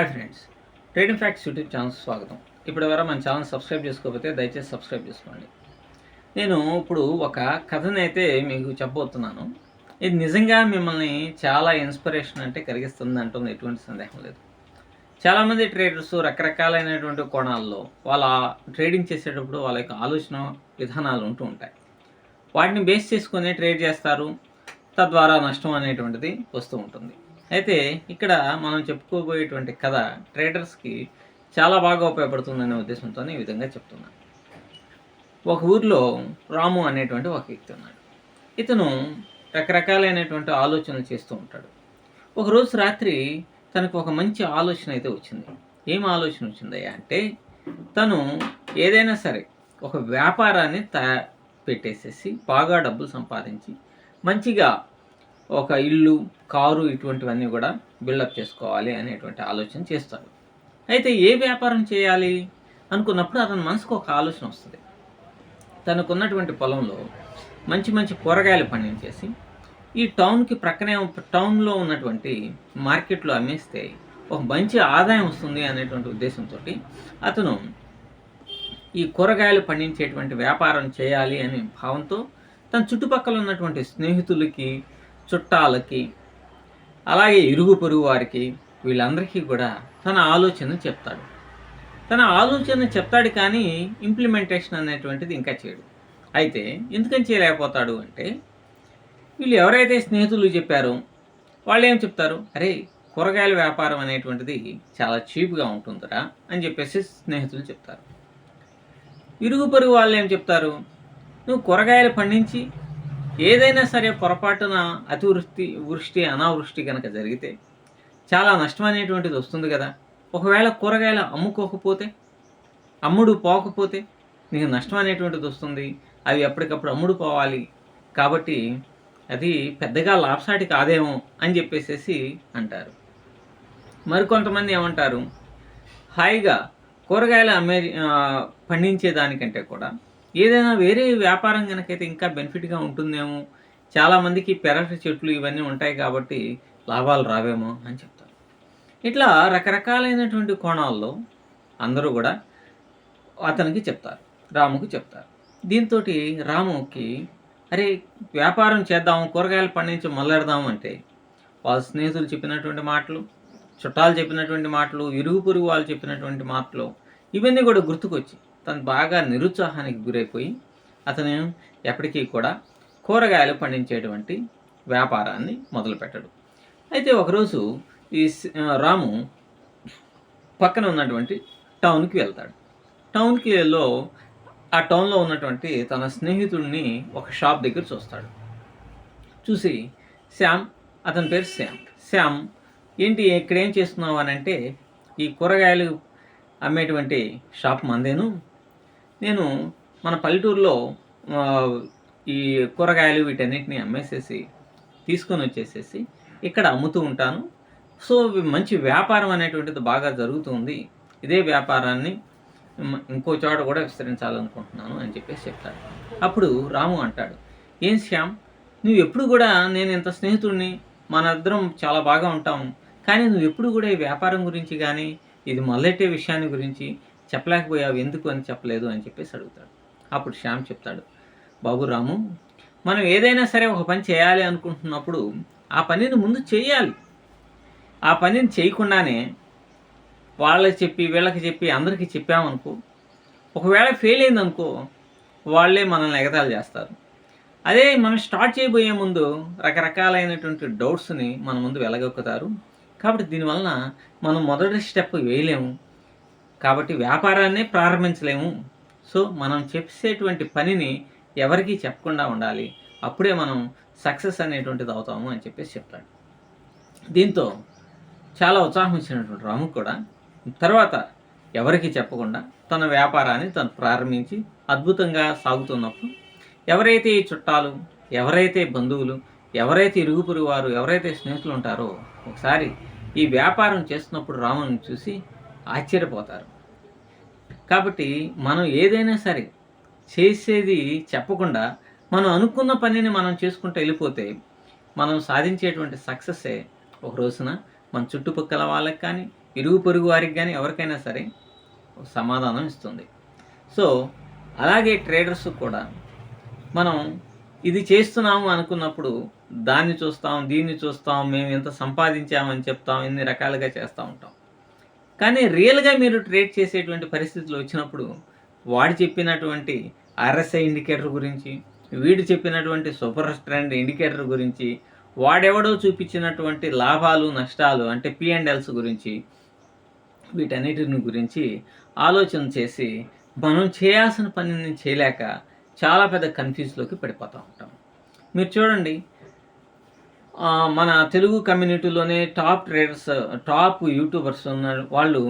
Hi friends, trading facts YouTube channel స్వాగతం. ఇప్పటివరకు మన ఛానల్ సబ్స్క్రైబ్ చేసుకోకపోతే దయచేసి సబ్స్క్రైబ్ చేసుకోండి. నేను ఇప్పుడు ఒక కథని అయితే మీకు చెప్పబోతున్నాను. ఇది నిజంగా మిమ్మల్ని చాలా ఇన్స్పిరేషన్ అంటే కలిగిస్తుంది అంటుంది ఎటువంటి సందేహం లేదు. చాలామంది ట్రేడర్స్ రకరకాలైనటువంటి కోణాల్లో వాళ్ళ ట్రేడింగ్ చేసేటప్పుడు వాళ్ళ యొక్క ఆలోచన విధానాలు ఉంటూ ఉంటాయి. వాటిని బేస్ చేసుకొని ట్రేడ్ చేస్తారు, తద్వారా నష్టం అనేటువంటిది వస్తూ ఉంటుంది. అయితే ఇక్కడ మనం చెప్పుకోబోయేటువంటి కథ ట్రేడర్స్కి చాలా బాగా ఉపయోగపడుతుందనే ఉద్దేశంతో ఈ విధంగా చెప్తున్నాను. ఒక ఊరిలో రాము అనేటువంటి ఒక వ్యక్తి ఉన్నాడు. ఇతను రకరకాలైనటువంటి ఆలోచనలు చేస్తూ ఉంటాడు. ఒకరోజు రాత్రి తనకు ఒక మంచి ఆలోచన అయితే వచ్చింది. ఏం ఆలోచన వచ్చిందయ్యా అంటే, తను ఏదైనా సరే ఒక వ్యాపారాన్ని పెట్టేసేసి బాగా డబ్బులు సంపాదించి మంచిగా ఒక ఇల్లు, కారు ఇటువంటివన్నీ కూడా బిల్డప్ చేసుకోవాలి అనేటువంటి ఆలోచన చేస్తాడు. అయితే ఏ వ్యాపారం చేయాలి అనుకున్నప్పుడు అతని మనసుకు ఒక ఆలోచన వస్తుంది. తనకున్నటువంటి పొలంలో మంచి మంచి కూరగాయలు పండించేసి ఈ టౌన్కి ప్రక్కనే టౌన్లో ఉన్నటువంటి మార్కెట్లో అమ్మేస్తే ఒక మంచి ఆదాయం వస్తుంది అనేటువంటి ఉద్దేశంతో అతను ఈ కూరగాయలు పండించేటువంటి వ్యాపారం చేయాలి అనే భావంతో తన చుట్టుపక్కల ఉన్నటువంటి స్నేహితులకి, చుట్టాలకి, అలాగే ఇరుగు పొరుగు వారికి, వీళ్ళందరికీ కూడా తన ఆలోచన చెప్తాడు. తన ఆలోచన చెప్తాడు కానీ ఇంప్లిమెంటేషన్ అనేటువంటిది ఇంకా చేయడు. అయితే ఎందుకని చేయలేకపోతాడు అంటే, వీళ్ళు ఎవరైతే స్నేహితులు చెప్పారో వాళ్ళు ఏం చెప్తారు, అరే కూరగాయల వ్యాపారం అనేటువంటిది చాలా చీప్గా ఉంటుందిరా అని చెప్పేసి స్నేహితులు చెప్తారు. ఇరుగు పొరుగు వాళ్ళు ఏం చెప్తారు, నువ్వు కూరగాయలు పండించి ఏదైనా సరే పొరపాటున వృష్టి అనావృష్టి కనుక జరిగితే చాలా నష్టం అనేటువంటిది వస్తుంది కదా. ఒకవేళ కూరగాయలు అమ్ముడు పోకపోతే నీకు నష్టం అనేటువంటిది వస్తుంది. అవి ఎప్పటికప్పుడు అమ్ముడు పోవాలి, కాబట్టి అది పెద్దగా లాభసాటి కాదేమో అని చెప్పేసి అంటారు. మరికొంతమంది ఏమంటారు, హాయిగా కూరగాయలు పండించేదానికంటే కూడా ఏదైనా వేరే వ్యాపారం కనుకైతే ఇంకా బెనిఫిట్గా ఉంటుందేమో, చాలామందికి పెరటి చెట్లు ఇవన్నీ ఉంటాయి కాబట్టి లాభాలు రావేమో అని చెప్తారు. ఇట్లా రకరకాలైనటువంటి కోణాల్లో అందరూ కూడా అతనికి చెప్తారు, రాముకి చెప్తారు. దీంతో రాముకి అరే వ్యాపారం చేద్దాము, కూరగాయలు పండించి మొదలెడదాము అంటే వాళ్ళ స్నేహితులు చెప్పినటువంటి మాటలు, చుట్టాలు చెప్పినటువంటి మాటలు, ఇరుగు పొరుగు వాళ్ళు చెప్పినటువంటి మాటలు ఇవన్నీ కూడా గుర్తుకొచ్చి తను బాగా నిరుత్సాహానికి గురైపోయి అతను ఎప్పటికీ కూడా కూరగాయలు పండించేటువంటి వ్యాపారాన్ని మొదలుపెట్టాడు. అయితే ఒకరోజు ఈ రాము పక్కన ఉన్నటువంటి టౌన్కి వెళ్తాడు. ఆ టౌన్లో ఉన్నటువంటి తన స్నేహితుడిని ఒక షాప్ దగ్గర చూస్తాడు. చూసి శ్యామ్, అతని పేరు శ్యామ్, ఏంటి ఇక్కడ ఏం చేస్తున్నావు అని అంటే, ఈ కూరగాయలు అమ్మేటువంటి షాప్ మందేను, నేను మన పల్లెటూరులో ఈ కూరగాయలు వీటన్నిటిని అమ్మేసేసి తీసుకొని వచ్చేసేసి ఇక్కడ అమ్ముతూ ఉంటాను. సో మంచి వ్యాపారం అనేటువంటిది బాగా జరుగుతుంది. ఇదే వ్యాపారాన్ని ఇంకో చోట కూడా విస్తరించాలనుకుంటున్నాను అని చెప్పేసి చెప్తాడు. అప్పుడు రాము అంటాడు, ఏం శ్యామ్, నువ్వు ఎప్పుడు కూడా నేను ఇంత స్నేహితుడిని, మన ఇద్దరం చాలా బాగా ఉంటాము, కానీ నువ్వు ఎప్పుడు కూడా ఈ వ్యాపారం గురించి కానీ ఇది మొదలెట్టే విషయాన్ని గురించి చెప్పలేకపోయావు, ఎందుకు అని చెప్పలేదు అని చెప్పేసి అడుగుతాడు. అప్పుడు శ్యామ్ చెప్తాడు, బాబు రాము, మనం ఏదైనా సరే ఒక పని చేయాలి అనుకుంటున్నప్పుడు ఆ పనిని ముందు చేయాలి. ఆ పనిని చేయకుండానే వాళ్ళకి చెప్పి వీళ్ళకి చెప్పి అందరికీ చెప్పామనుకో, ఒకవేళ ఫెయిల్ అయిందనుకో వాళ్ళే మనల్ని ఎగతాళి చేస్తారు. అదే మనం స్టార్ట్ చేయబోయే ముందు రకరకాలైనటువంటి డౌట్స్ని మన ముందు వెలగొక్కుతారు. కాబట్టి దీనివలన మనం మొదటి స్టెప్ వేయలేము, కాబట్టి వ్యాపారాన్నే ప్రారంభించలేము. సో మనం చేసేటువంటి పనిని ఎవరికీ చెప్పకుండా ఉండాలి, అప్పుడే మనం సక్సెస్ అనేటువంటిది అవుతాము అని చెప్పేసి చెప్తాడు. దీంతో చాలా ఉత్సాహం ఇచ్చినటువంటి రాము కూడా తర్వాత ఎవరికి చెప్పకుండా తన వ్యాపారాన్ని తను ప్రారంభించి అద్భుతంగా సాగుతున్నప్పుడు ఎవరైతే ఈ చుట్టాలు, ఎవరైతే బంధువులు, ఎవరైతే ఇరుగు పొరుగు వారు, ఎవరైతే స్నేహితులు ఉంటారో ఒకసారి ఈ వ్యాపారం చేస్తున్నప్పుడు రాముని చూసి ఆశ్చర్యపోతారు. కాబట్టి మనం ఏదైనా సరే చేసేది చెప్పకుండా మనం అనుకున్న పనిని మనం చేసుకుంటూ వెళ్ళిపోతే మనం సాధించేటువంటి సక్సెస్సే ఒక రోజున మన చుట్టుపక్కల వాళ్ళకి కానీ ఇరుగు పొరుగు వారికి కానీ ఎవరికైనా సరే సమాధానం ఇస్తుంది. సో అలాగే ట్రేడర్స్ కూడా మనం ఇది చేస్తున్నాము అనుకున్నప్పుడు దాన్ని చూస్తాం, దీన్ని చూస్తాం, మేము ఇంత సంపాదించామని చెప్తాం, ఇన్ని రకాలుగా చేస్తూ ఉంటాం. కానీ రియల్గా మీరు ట్రేడ్ చేసేటువంటి పరిస్థితులు వచ్చినప్పుడు వాడు చెప్పినటువంటి ఆర్ఎస్ఐ ఇండికేటర్ గురించి, వీడు చెప్పినటువంటి సూపర్ ట్రెండ్ ఇండికేటర్ గురించి, వాడెవడో చూపించినటువంటి లాభాలు నష్టాలు అంటే P&Ls గురించి, వీటన్నిటిని గురించి ఆలోచన చేసి మనం చేయాల్సిన పనిని చేయలేక చాలా పెద్ద కన్ఫ్యూజ్లోకి పడిపోతూ ఉంటాం. మీరు చూడండి, మన తెలుగు కమ్యూనిటీలోనే టాప్ ట్రేడర్స్, టాప్ యూట్యూబర్స్ ఉన్న వాళ్ళు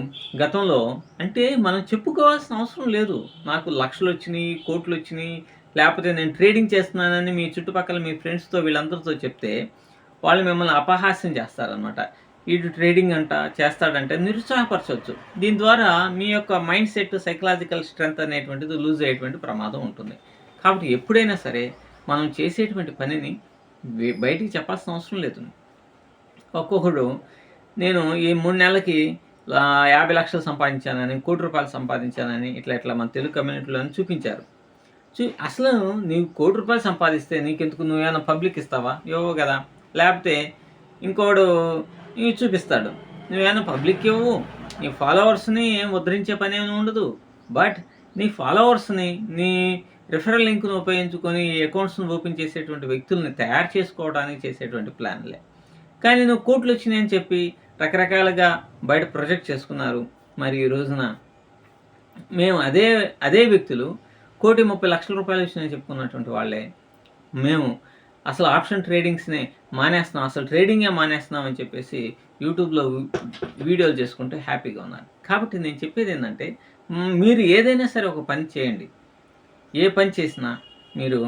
గతంలో అంటే మనం చెప్పుకోవాల్సిన అవసరం లేదు. నాకు లక్షలు వచ్చినాయి, కోట్లు వచ్చినాయి, లేకపోతే నేను ట్రేడింగ్ చేస్తున్నానని మీ చుట్టుపక్కల మీ ఫ్రెండ్స్తో వీళ్ళందరితో చెప్తే వాళ్ళు మిమ్మల్ని అపహాస్యం చేస్తారనమాట. వీడు ట్రేడింగ్ అంట చేస్తాడంటే నిరుత్సాహపరచవచ్చు. దీని ద్వారా మీ యొక్క మైండ్ సెట్, సైకలాజికల్ స్ట్రెంగ్త్ అనేటువంటిది లూజ్ అయ్యేటువంటి ప్రమాదం ఉంటుంది. కాబట్టి ఎప్పుడైనా సరే మనం చేసేటువంటి పనిని బయటికి చెప్పాల్సిన అవసరం లేదు. ఒక్కొక్కడు నేను ఈ 3 నెలలకి 50 లక్షలు సంపాదించానని, ₹1 కోటి సంపాదించానని ఇట్లా మన తెలుగు కమ్యూనిటీలో చూపించారు. అసలు నీవు ₹1 కోటి సంపాదిస్తే నీకెందుకు, నువ్వేమైనా పబ్లిక్ ఇస్తావా? ఇవ్వవు కదా. లేకపోతే ఇంకోడు చూపిస్తాడు, నువ్వేమైనా పబ్లిక్ ఇవ్వవు, నీ ఫాలోవర్స్ని ఏం ఉద్ధరించే పని ఏమి ఉండదు. బట్ నీ ఫాలోవర్స్ని నీ రిఫరల్ లింక్ను ఉపయోగించుకొని అకౌంట్స్ను ఓపెన్ చేసేటువంటి వ్యక్తుల్ని తయారు చేసుకోవడానికి చేసేటువంటి ప్లాన్లే. కానీ నువ్వు కోట్లు వచ్చినాయని చెప్పి రకరకాలుగా బయట ప్రొజెక్ట్ చేసుకున్నారు. మరి ఈ రోజున మేము అదే వ్యక్తులు ₹1,30,00,000 వచ్చినాయని చెప్పుకున్నటువంటి వాళ్ళే మేము అసలు ఆప్షన్ ట్రేడింగ్స్నే మానేస్తున్నాం, అసలు ట్రేడింగే మానేస్తున్నాం అని చెప్పేసి యూట్యూబ్లో వీడియోలు చేసుకుంటూ హ్యాపీగా ఉన్నారు. కాబట్టి నేను చెప్పేది ఏంటంటే, మీరు ఏదైనా సరే ఒక పని చేయండి. ఏ పని చేసినా మీరు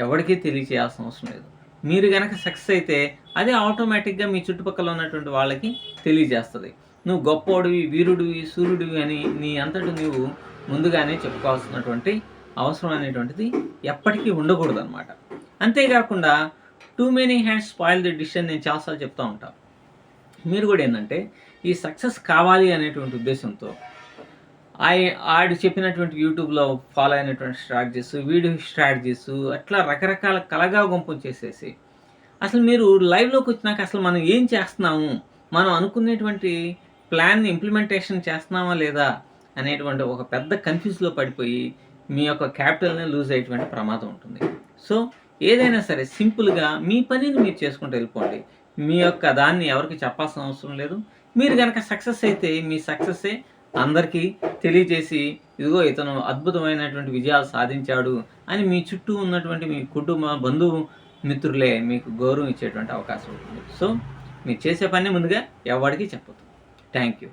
ఎవరికీ తెలియచేయాల్సిన అవసరం లేదు. మీరు కనుక సక్సెస్ అయితే అదే ఆటోమేటిక్గా మీ చుట్టుపక్కల ఉన్నటువంటి వాళ్ళకి తెలియజేస్తుంది. నువ్వు గొప్పోడివి, వీరుడివి, సూర్యుడివి అని నీ అంతటి నువ్వు ముందుగానే చెప్పుకోవాల్సినటువంటి అవసరం అనేటువంటిది ఎప్పటికీ ఉండకూడదు అనమాట. అంతేకాకుండా too many hands spoil the dish అని నేను చాలాసార్లు చెప్తూ ఉంటాను. మీరు కూడా ఏంటంటే ఈ సక్సెస్ కావాలి అనేటువంటి ఉద్దేశంతో ఆడు చెప్పినటువంటి యూట్యూబ్లో ఫాలో అయినటువంటి స్ట్రాటజీస్, వీడియో స్ట్రాటజీస్, అట్లా రకరకాల కలగా గుంపు చేసేసి అసలు మీరు లైవ్లోకి వచ్చినాక అసలు మనం ఏం చేస్తున్నాము, మనం అనుకునేటువంటి ప్లాన్ని ఇంప్లిమెంటేషన్ చేస్తున్నామా లేదా అనేటువంటి ఒక పెద్ద కన్ఫ్యూజ్లో పడిపోయి మీ యొక్క క్యాపిటల్ని లూజ్ అయ్యేటువంటి ప్రమాదం ఉంటుంది. సో ఏదైనా సరే సింపుల్గా మీ పనిని మీరు చేసుకుంటూ వెళ్ళిపోండి. మీ యొక్క దాన్ని ఎవరికి చెప్పాల్సిన అవసరం లేదు. మీరు కనుక సక్సెస్ అయితే మీ సక్సెస్సే అందరికీ తెలియజేసి, ఇదిగో ఇతను అద్భుతమైనటువంటి విజయాలు సాధించాడు అని మీ చుట్టూ ఉన్నటువంటి మీ కుటుంబ బంధువు మిత్రులే మీకు గౌరవం ఇచ్చేటువంటి అవకాశం ఉంటుంది. సో మీరు చేసే పని ముందుగా ఎవరికి చెప్పొద్దు. Thank you.